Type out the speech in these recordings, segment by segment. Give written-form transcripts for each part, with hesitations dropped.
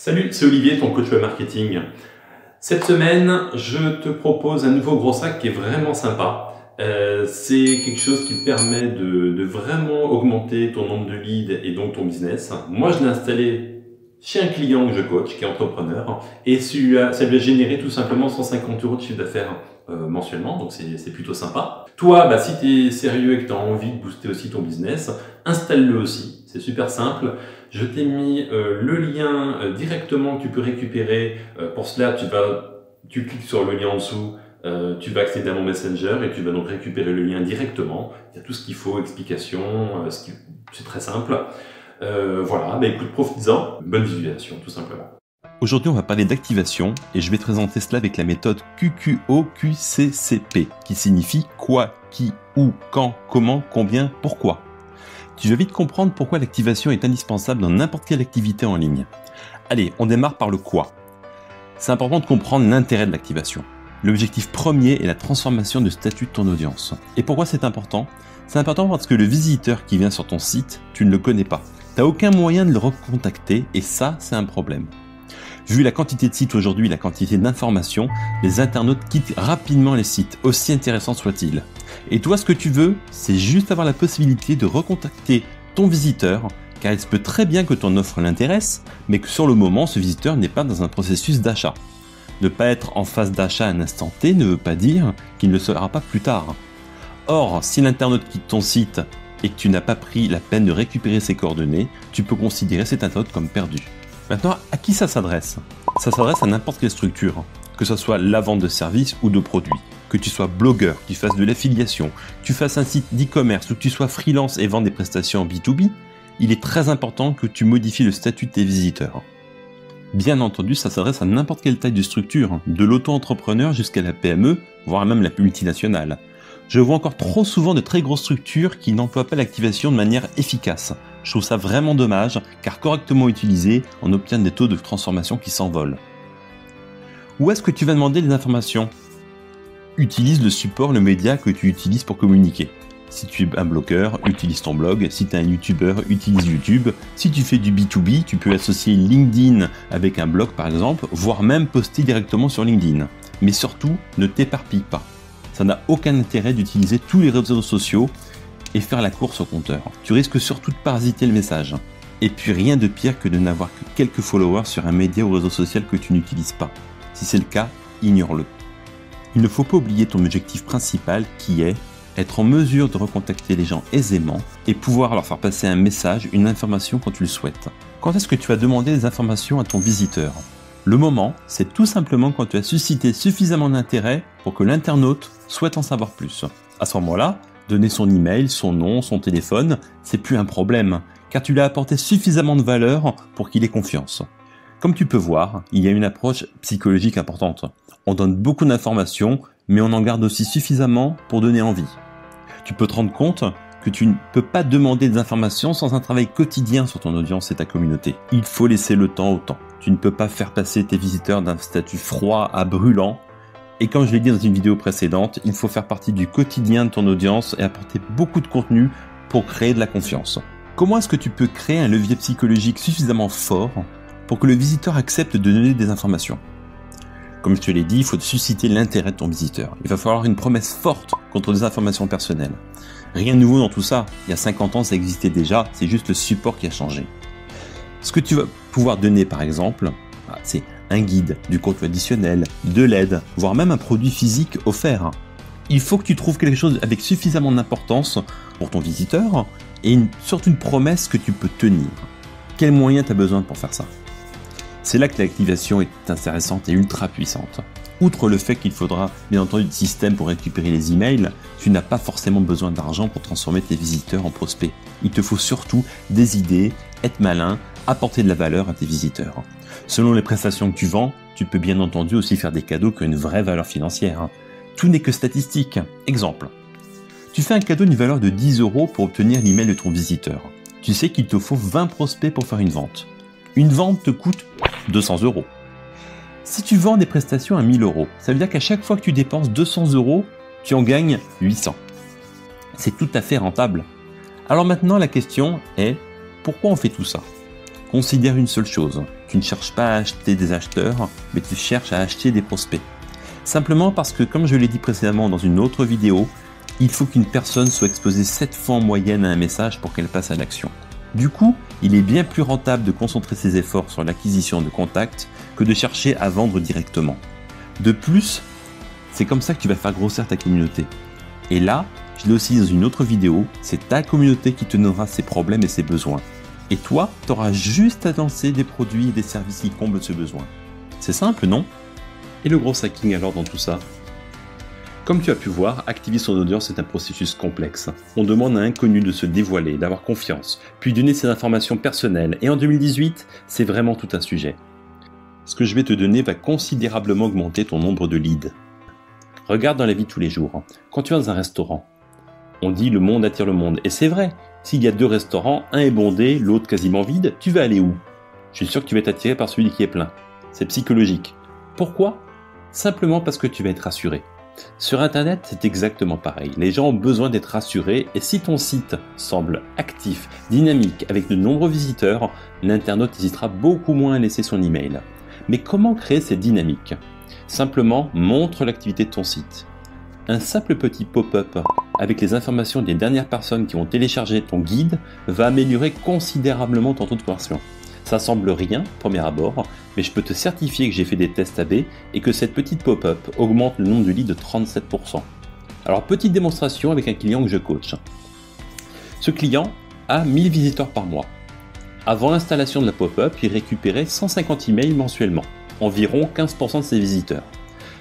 Salut, c'est Olivier, ton coach web marketing. Cette semaine, je te propose un nouveau gros sac qui est vraiment sympa. C'est quelque chose qui te permet de vraiment augmenter ton nombre de leads et donc ton business. Moi, je l'ai installé chez un client que je coach, qui est entrepreneur, et ça lui a généré tout simplement 150 € de chiffre d'affaires mensuellement, donc c'est plutôt sympa. Toi, si tu es sérieux et que tu as envie de booster aussi ton business, installe-le aussi, c'est super simple. Je t'ai mis le lien directement que tu peux récupérer. Pour cela, tu cliques sur le lien en dessous, tu vas accéder à mon Messenger et tu vas donc récupérer le lien directement. Il y a tout ce qu'il faut, explication, c'est très simple. Voilà, écoute, profites-en. Bonne visualisation, tout simplement. Aujourd'hui, on va parler d'activation et je vais te présenter cela avec la méthode QQOQCCP qui signifie quoi, qui, où, quand, comment, combien, pourquoi. Tu vas vite comprendre pourquoi l'activation est indispensable dans n'importe quelle activité en ligne. Allez, on démarre par le quoi. C'est important de comprendre l'intérêt de l'activation. L'objectif premier est la transformation de statut de ton audience. Et pourquoi c'est important ? C'est important parce que le visiteur qui vient sur ton site, tu ne le connais pas. Tu n'as aucun moyen de le recontacter et ça, c'est un problème. Vu la quantité de sites aujourd'hui, la quantité d'informations, les internautes quittent rapidement les sites, aussi intéressants soient-ils. Et toi, ce que tu veux, c'est juste avoir la possibilité de recontacter ton visiteur, car il se peut très bien que ton offre l'intéresse, mais que sur le moment, ce visiteur n'est pas dans un processus d'achat. Ne pas être en phase d'achat à un instant T ne veut pas dire qu'il ne le sera pas plus tard. Or, si l'internaute quitte ton site et que tu n'as pas pris la peine de récupérer ses coordonnées, tu peux considérer cet internaute comme perdu. Maintenant, à qui ça s'adresse ? Ça s'adresse à n'importe quelle structure, que ce soit la vente de services ou de produits. Que tu sois blogueur, que tu fasses de l'affiliation, que tu fasses un site d'e-commerce ou que tu sois freelance et vends des prestations en B2B, il est très important que tu modifies le statut de tes visiteurs. Bien entendu, ça s'adresse à n'importe quelle taille de structure, de l'auto-entrepreneur jusqu'à la PME, voire même la multinationale. Je vois encore trop souvent de très grosses structures qui n'emploient pas l'activation de manière efficace. Je trouve ça vraiment dommage, car correctement utilisé, on obtient des taux de transformation qui s'envolent. Où est-ce que tu vas demander les informations ? Utilise le support, le média que tu utilises pour communiquer. Si tu es un blogueur, utilise ton blog. Si tu es un youtubeur, utilise YouTube. Si tu fais du B2B, tu peux associer LinkedIn avec un blog par exemple, voire même poster directement sur LinkedIn. Mais surtout, ne t'éparpille pas. Ça n'a aucun intérêt d'utiliser tous les réseaux sociaux et faire la course au compteur. Tu risques surtout de parasiter le message. Et puis rien de pire que de n'avoir que quelques followers sur un média ou réseau social que tu n'utilises pas. Si c'est le cas, ignore-le. Il ne faut pas oublier ton objectif principal qui est être en mesure de recontacter les gens aisément et pouvoir leur faire passer un message, une information quand tu le souhaites. Quand est-ce que tu vas demander des informations à ton visiteur ? Le moment, c'est tout simplement quand tu as suscité suffisamment d'intérêt pour que l'internaute souhaite en savoir plus. À ce moment-là, donner son email, son nom, son téléphone, c'est plus un problème, car tu lui as apporté suffisamment de valeur pour qu'il ait confiance. Comme tu peux voir, il y a une approche psychologique importante. On donne beaucoup d'informations, mais on en garde aussi suffisamment pour donner envie. Tu peux te rendre compte que tu ne peux pas demander des informations sans un travail quotidien sur ton audience et ta communauté. Il faut laisser le temps au temps. Tu ne peux pas faire passer tes visiteurs d'un statut froid à brûlant. Et comme je l'ai dit dans une vidéo précédente, il faut faire partie du quotidien de ton audience et apporter beaucoup de contenu pour créer de la confiance. Comment est-ce que tu peux créer un levier psychologique suffisamment fort pour que le visiteur accepte de donner des informations ? Comme je te l'ai dit, il faut susciter l'intérêt de ton visiteur. Il va falloir une promesse forte contre des informations personnelles. Rien de nouveau dans tout ça. Il y a 50 ans, ça existait déjà, c'est juste le support qui a changé. Ce que tu vas pouvoir donner, par exemple, c'est un guide, du contenu additionnel, de l'aide, voire même un produit physique offert. Il faut que tu trouves quelque chose avec suffisamment d'importance pour ton visiteur et surtout une promesse que tu peux tenir. Quels moyens tu as besoin pour faire ça ? C'est là que l'activation est intéressante et ultra puissante. Outre le fait qu'il faudra bien entendu des systèmes pour récupérer les emails, tu n'as pas forcément besoin d'argent pour transformer tes visiteurs en prospects. Il te faut surtout des idées, être malin, apporter de la valeur à tes visiteurs. Selon les prestations que tu vends, tu peux bien entendu aussi faire des cadeaux qui ont une vraie valeur financière. Tout n'est que statistique. Exemple. Tu fais un cadeau d'une valeur de 10 € pour obtenir l'email de ton visiteur. Tu sais qu'il te faut 20 prospects pour faire une vente. Une vente te coûte 200 €. Si tu vends des prestations à 1000 €, ça veut dire qu'à chaque fois que tu dépenses 200 €, tu en gagnes 800. C'est tout à fait rentable. Alors maintenant, la question est, pourquoi on fait tout ça ? Considère une seule chose. tu ne cherches pas à acheter des acheteurs, mais tu cherches à acheter des prospects. Simplement parce que, comme je l'ai dit précédemment dans une autre vidéo, il faut qu'une personne soit exposée 7 fois en moyenne à un message pour qu'elle passe à l'action. Du coup, il est bien plus rentable de concentrer ses efforts sur l'acquisition de contacts que de chercher à vendre directement. De plus, c'est comme ça que tu vas faire grossir ta communauté. Et là, je l'ai aussi dit dans une autre vidéo, c'est ta communauté qui te donnera ses problèmes et ses besoins. Et toi, tu auras juste à lancer des produits et des services qui comblent ce besoin. C'est simple, non? Et le gros hacking alors dans tout ça? Comme tu as pu voir, activer son audience est un processus complexe. On demande à un inconnu de se dévoiler, d'avoir confiance, puis donner ses informations personnelles. Et en 2018, c'est vraiment tout un sujet. Ce que je vais te donner va considérablement augmenter ton nombre de leads. Regarde dans la vie de tous les jours. Quand tu vas dans un restaurant, on dit le monde attire le monde. Et c'est vrai, s'il y a 2 restaurants, un est bondé, l'autre quasiment vide, tu vas aller où? Je suis sûr que tu vas être attiré par celui qui est plein. C'est psychologique. Pourquoi? Simplement parce que tu vas être rassuré. Sur Internet, c'est exactement pareil. Les gens ont besoin d'être rassurés et si ton site semble actif, dynamique, avec de nombreux visiteurs, l'internaute hésitera beaucoup moins à laisser son email. Mais comment créer cette dynamique? Simplement, montre l'activité de ton site. Un simple petit pop-up avec les informations des dernières personnes qui ont téléchargé ton guide va améliorer considérablement ton taux de conversion. Ça semble rien, premier abord, mais je peux te certifier que j'ai fait des tests AB et que cette petite pop-up augmente le nombre de leads de 37%. Alors, petite démonstration avec un client que je coach. Ce client a 1000 visiteurs par mois. Avant l'installation de la pop-up, il récupérait 150 emails mensuellement, environ 15% de ses visiteurs.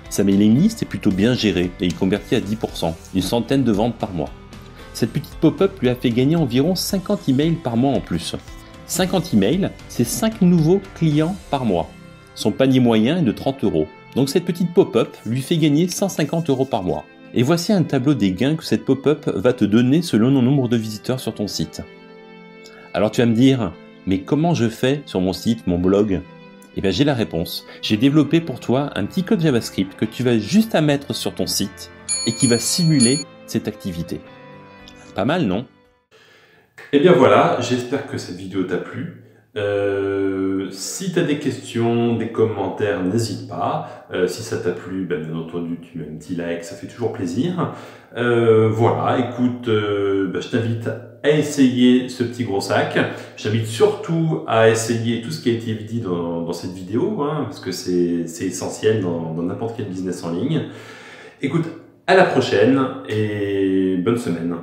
Sa mailing list est plutôt bien gérée et il convertit à 10%, une centaine de ventes par mois. Cette petite pop-up lui a fait gagner environ 50 emails par mois en plus. 50 emails, c'est 5 nouveaux clients par mois. Son panier moyen est de 30 €. Donc cette petite pop-up lui fait gagner 150 € par mois. Et voici un tableau des gains que cette pop-up va te donner selon le nombre de visiteurs sur ton site. Alors tu vas me dire, mais comment je fais sur mon site, mon blog? Eh bien j'ai la réponse. J'ai développé pour toi un petit code JavaScript que tu vas juste à mettre sur ton site et qui va simuler cette activité. Pas mal, non? Et bien voilà, j'espère que cette vidéo t'a plu. Si tu as des questions, des commentaires, n'hésite pas. Si ça t'a plu, bien entendu, tu mets un petit like, ça fait toujours plaisir. Voilà, écoute, je t'invite à essayer ce petit gros sac. Je t'invite surtout à essayer tout ce qui a été dit dans cette vidéo, hein, parce que c'est essentiel dans n'importe quel business en ligne. Écoute, à la prochaine et bonne semaine.